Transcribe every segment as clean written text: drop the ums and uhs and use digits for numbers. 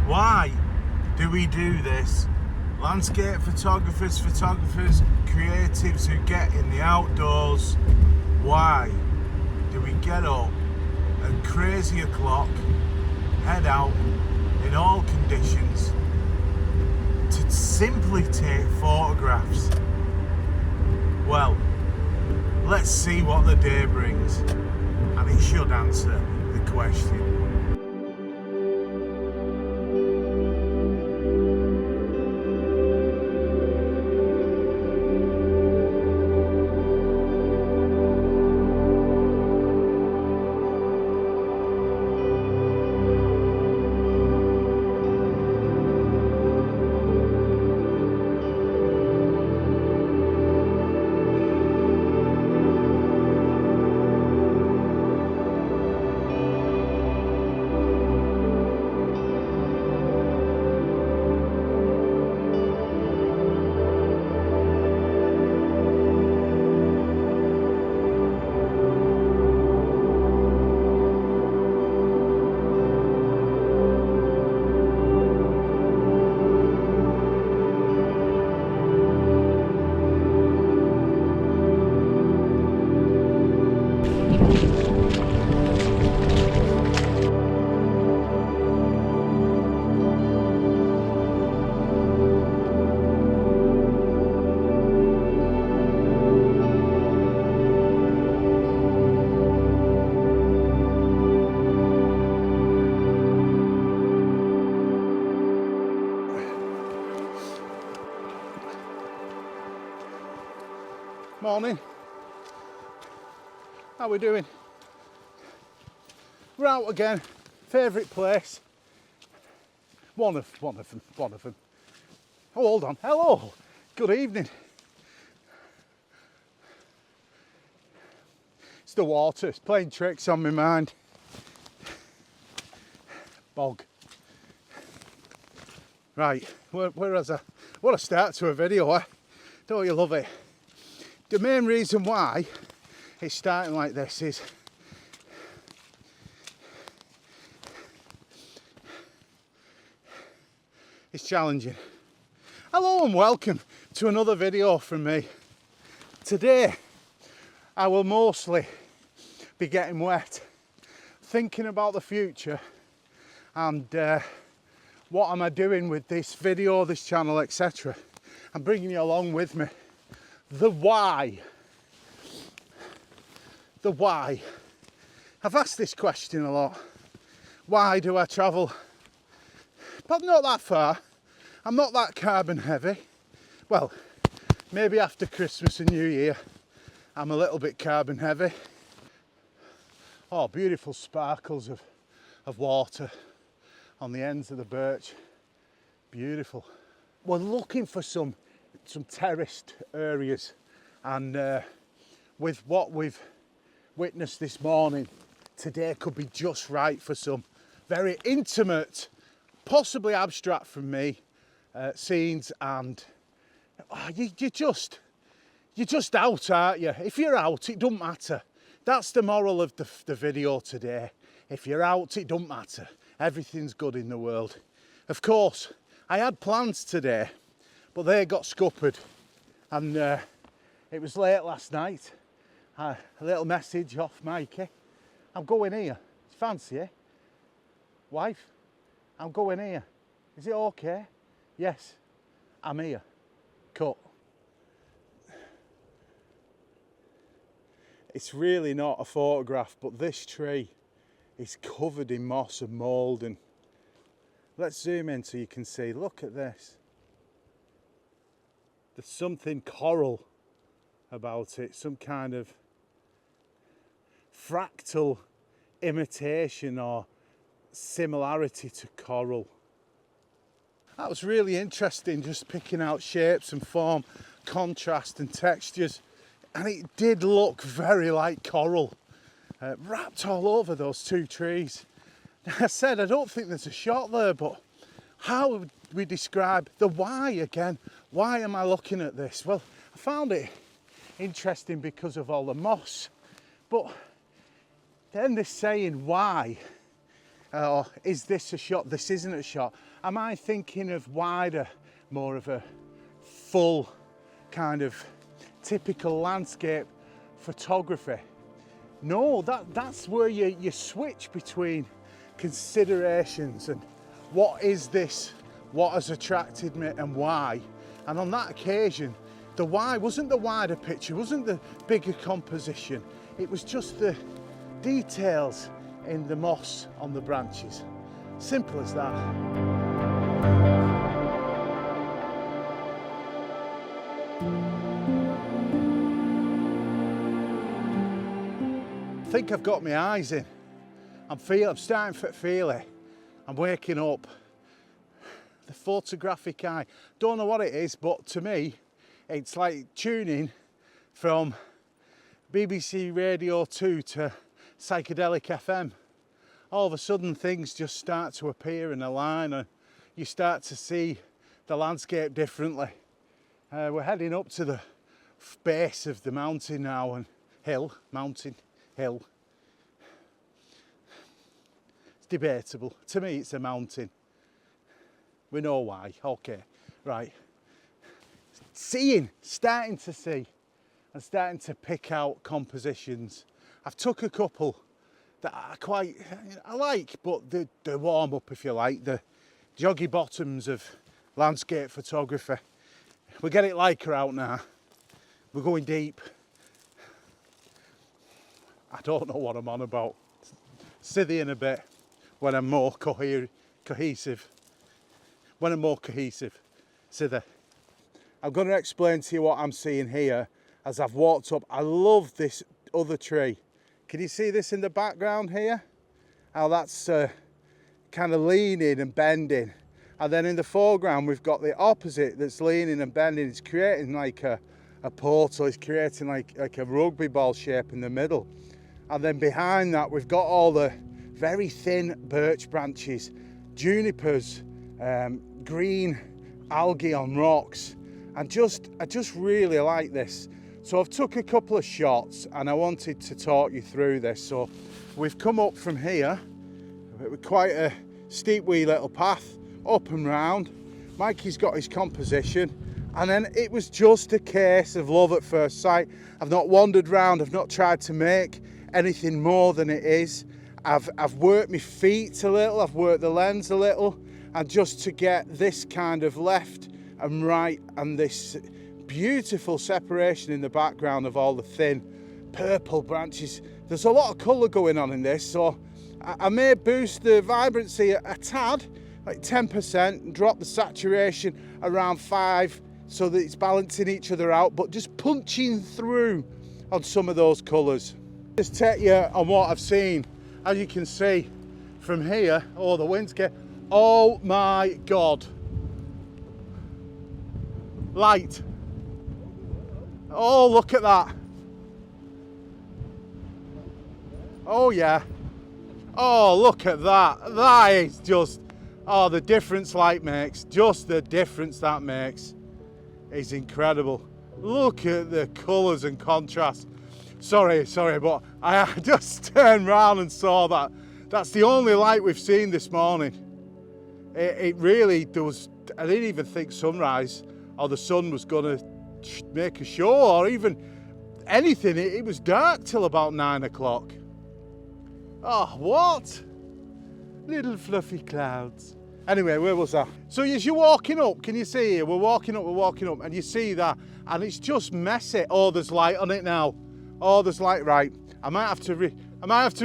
Why do we do this? Landscape photographers, creatives who get in the outdoors, why do we get up at crazy o'clock, head out in all conditions to simply take photographs? Well, let's see what the day brings, and it should answer the question. Morning. How we doing? We're out again. Favourite place. One of them. Oh, hold on. Hello. Good evening. It's the water. It's playing tricks on my mind. Bog. Right. Where is I? What a start to a video, eh? Don't you love it? The main reason why it's starting like this is it's challenging. Hello and welcome to another video from me. Today I will mostly be getting wet, thinking about the future and what am I doing with this video, this channel, etc. I'm bringing you along with me. The why. The why. I've asked this question a lot. Why do I travel? But not that far. I'm not that carbon heavy. Well, maybe after Christmas and New Year, I'm a little bit carbon heavy. Oh, beautiful sparkles of water on the ends of the birch. Beautiful. We're looking for some terraced areas, and with what we've witnessed this morning, today could be just right for some very intimate, possibly abstract from me, scenes. And you're just out, aren't you? If you're out, it doesn't matter. That's the moral of the video today. If you're out, it doesn't matter. Everything's good in the world. Of course, I had plans today, but they got scuppered, and it was late last night. A little message off Mikey. I'm going here. Fancy it? Wife, I'm going here. Is it okay? Yes, I'm here. Cut. It's really not a photograph, but this tree is covered in moss and mould, and let's zoom in so you can see. Look at this. There's something coral about it, some kind of fractal imitation or similarity to coral. That was really interesting, just picking out shapes and form, contrast and textures, and it did look very like coral, wrapped all over those two trees. I said I don't think there's a shot there, but how would we describe the why again? Why am I looking at this? Well, I found it interesting because of all the moss, but then this saying why, Or is this a shot? This isn't a shot. Am I thinking of wider, more of a full kind of typical landscape photography? No, that's where you switch between considerations and what is this, what has attracted me and why. And on that occasion, the why wasn't the wider picture, wasn't the bigger composition. It was just the details in the moss on the branches. Simple as that. I think I've got my eyes in. I'm starting to feel it. I'm waking up. The photographic eye. Don't know what it is, but to me, it's like tuning from BBC Radio 2 to Psychedelic FM. All of a sudden things just start to appear in a line and you start to see the landscape differently. We're heading up to the base of the mountain now, and mountain, hill. It's debatable. To me it's a mountain. We know why. Okay, right. Starting to see and starting to pick out compositions. I've took a couple that I like, but the warm up, if you like, the joggy bottoms of landscape photography. We get it liker out now. We're going deep. I don't know what I'm on about. Sithee in a bit when I'm more cohesive. When I'm more cohesive. Sithee. I'm going to explain to you what I'm seeing here as I've walked up. I love this other tree. Can you see this in the background here? How that's kind of leaning and bending. And then in the foreground, we've got the opposite that's leaning and bending. It's creating like a portal. It's creating like a rugby ball shape in the middle. And then behind that, we've got all the very thin birch branches, junipers, green algae on rocks. And I just really like this. So I've took a couple of shots and I wanted to talk you through this. So we've come up from here with quite a steep wee little path up and round. Mikey's got his composition, and then it was just a case of love at first sight. I've not wandered round, I've not tried to make anything more than it is. I've worked my feet a little, I've worked the lens a little, and just to get this kind of left and right and this beautiful separation in the background of all the thin purple branches. There's a lot of colour going on in this, so I may boost the vibrancy a tad, like 10%, drop the saturation around 5 so that it's balancing each other out, but just punching through on some of those colours. Just take you on what I've seen. As you can see from here, oh, the wind's getting, oh my God. Light. Oh, look at that. Oh yeah. Oh, look at that. That is just, oh, the difference light makes, just the difference that makes is incredible. Look at the colours and contrast. Sorry, but I just turned round and saw that. That's the only light we've seen this morning. It really does. I didn't even think sunrise or the sun was going to make a show or even anything. It was dark till about 9 o'clock. Oh, what? Little fluffy clouds. Anyway, where was that? So as you're walking up, can you see here? We're walking up, and you see that, and it's just messy. Oh, there's light on it now. Oh, there's light, right. I might have to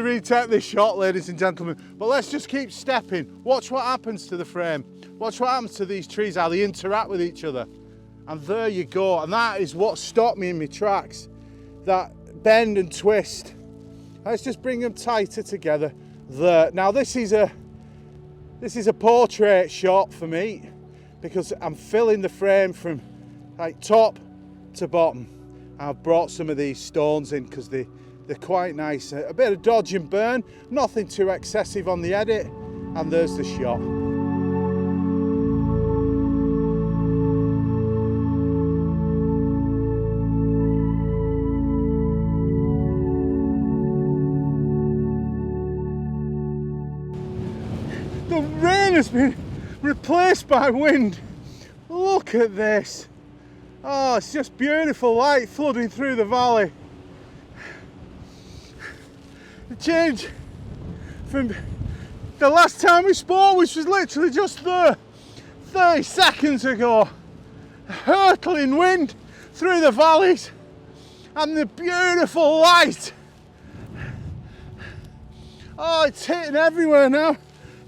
retake this shot, ladies and gentlemen, but let's just keep stepping. Watch what happens to the frame. Watch what happens to these trees, how they interact with each other. And there you go, and that is what stopped me in my tracks. That bend and twist. Let's just bring them tighter together. There. Now this is a portrait shot for me because I'm filling the frame from like top to bottom. I've brought some of these stones in because they're quite nice. A bit of dodge and burn, nothing too excessive on the edit, and there's the shot. has been replaced by wind. Look at this. Oh, it's just beautiful light flooding through the valley. The change from the last time we spoke, which was literally just there 30 seconds ago. Hurtling wind through the valleys and the beautiful light. Oh, it's hitting everywhere now.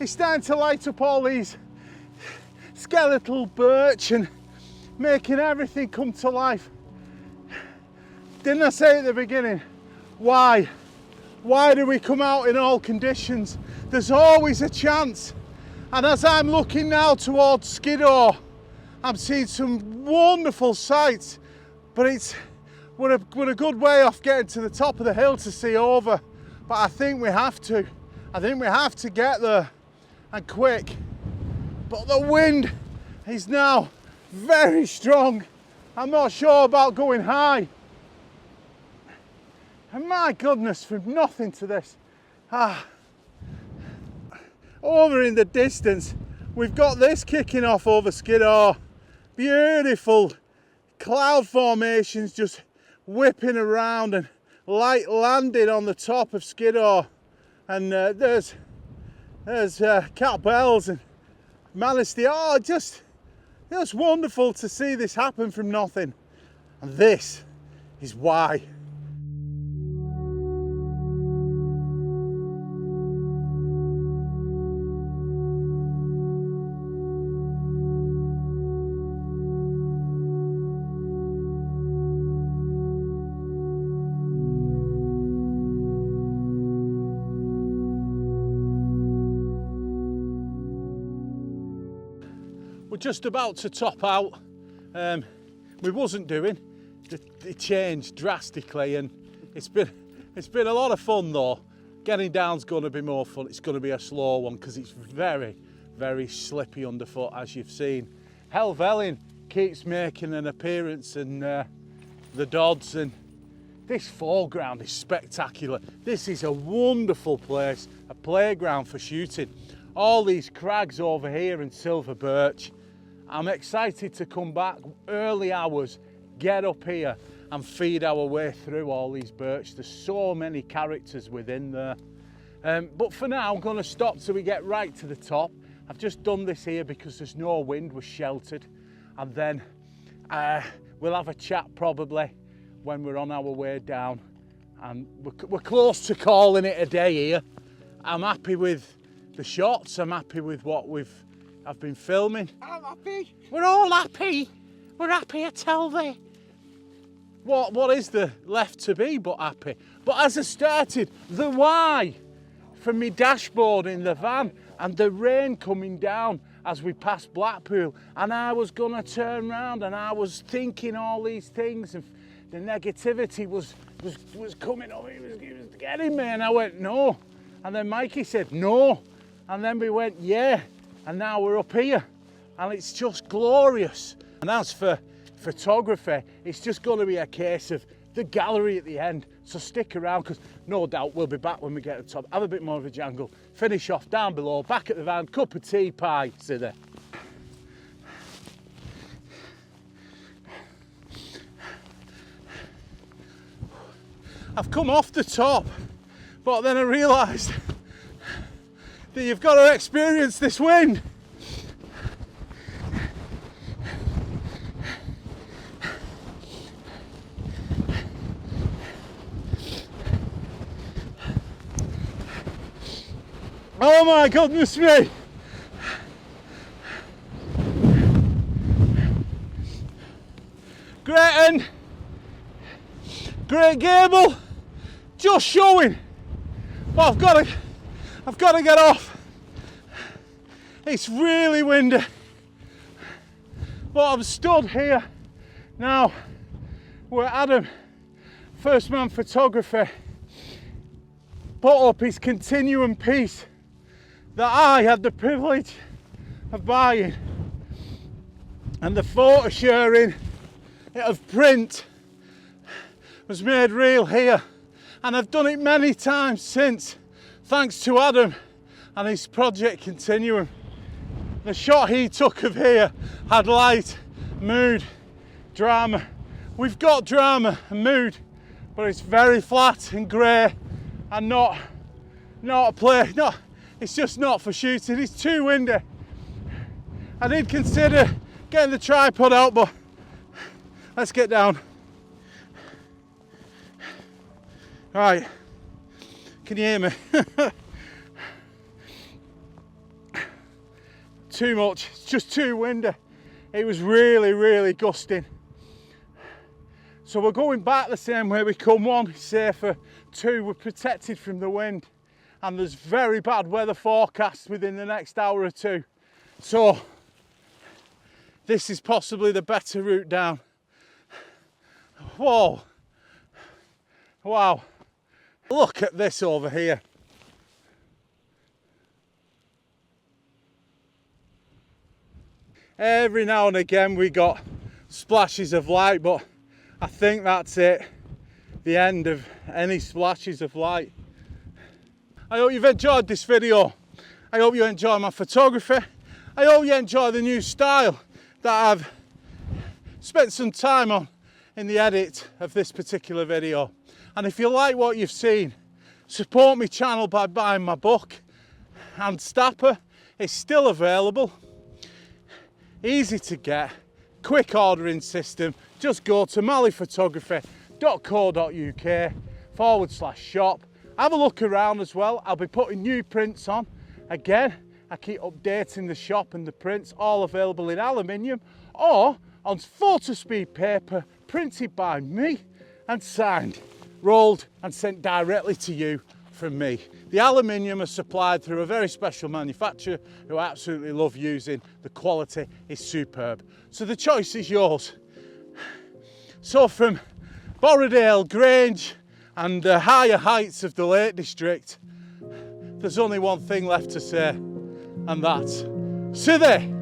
It's starting to light up all these skeletal birch and making everything come to life. Didn't I say at the beginning, why? Why do we come out in all conditions? There's always a chance. And as I'm looking now towards Skiddaw, I'm seeing some wonderful sights, but we're a good way off getting to the top of the hill to see over. But I think we have to. I think we have to get there, and quick. But the wind is now very strong. I'm not sure about going high. And my goodness, from nothing to this. Over in the distance, we've got this kicking off over Skiddaw. Beautiful cloud formations just whipping around and light landing on the top of Skiddaw. And there's Cat Bells and Mali Davies. Oh, just wonderful to see this happen from nothing. And this is why. We're just about to top out. We wasn't doing. It changed drastically, and it's been a lot of fun though. Getting down's going to be more fun. It's going to be a slow one because it's very, very slippy underfoot, as you've seen. Helvellyn keeps making an appearance, and the Dodds, and this foreground is spectacular. This is a wonderful place, a playground for shooting. All these crags over here and silver birch. I'm excited to come back early hours, get up here and feed our way through all these birch. There's so many characters within there. But for now, I'm going to stop till we get right to the top. I've just done this here because there's no wind, we're sheltered. And then we'll have a chat probably when we're on our way down. And we're close to calling it a day here. I'm happy with the shots, I'm happy with what I've been filming. I'm happy. We're all happy. We're happy, I tell thee. What is there left to be but happy? But as I started, the why from my dashboard in the van and the rain coming down as we passed Blackpool, and I was gonna turn round and I was thinking all these things, and the negativity was coming up, it was getting me, and I went no. And then Mikey said no. And then we went, yeah, and now we're up here, and it's just glorious. And as for photography, it's just going to be a case of the gallery at the end, so stick around, because no doubt we'll be back when we get to the top, have a bit more of a jangle, finish off down below, back at the van, cup of tea, pie, Sithee. I've come off the top, but then I realised that you've got to experience this wind. Oh my goodness me! Great end, Great Gable, just showing, but I've got to get off. It's really windy, but I'm stood here now where Adam, First Man Photography, put up his continuum piece that I had the privilege of buying, and the photo sharing of print was made real here, and I've done it many times since, thanks to Adam and his project Continuum. The shot he took of here had light, mood, drama. We've got drama and mood, but it's very flat and grey and not a play. No, it's just not for shooting. It's too windy. I did consider getting the tripod out, but let's get down. Right, can you hear me? Too much, it's just too windy. It was really, really gusting. So we're going back the same way we come. One, it's safer. Two, we're protected from the wind. And there's very bad weather forecast within the next hour or two. So this is possibly the better route down. Whoa. Wow. Look at this over here. Every now and again we got splashes of light, but I think that's it. The end of any splashes of light. I hope you've enjoyed this video. I hope you enjoy my photography. I hope you enjoy the new style that I've spent some time on in the edit of this particular video. And if you like what you've seen, support my channel by buying my book. An-Stapa is still available. Easy to get, quick ordering system. Just go to maliphotography.co.uk/shop. Have a look around as well. I'll be putting new prints on. Again, I keep updating the shop and the prints, all available in aluminium or on photo speed paper, printed by me and signed, rolled and sent directly to you from me. The aluminium is supplied through a very special manufacturer who I absolutely love using. The quality is superb. So the choice is yours. So from Borrowdale, Grange and the higher heights of the Lake District, there's only one thing left to say, and that's Sithee.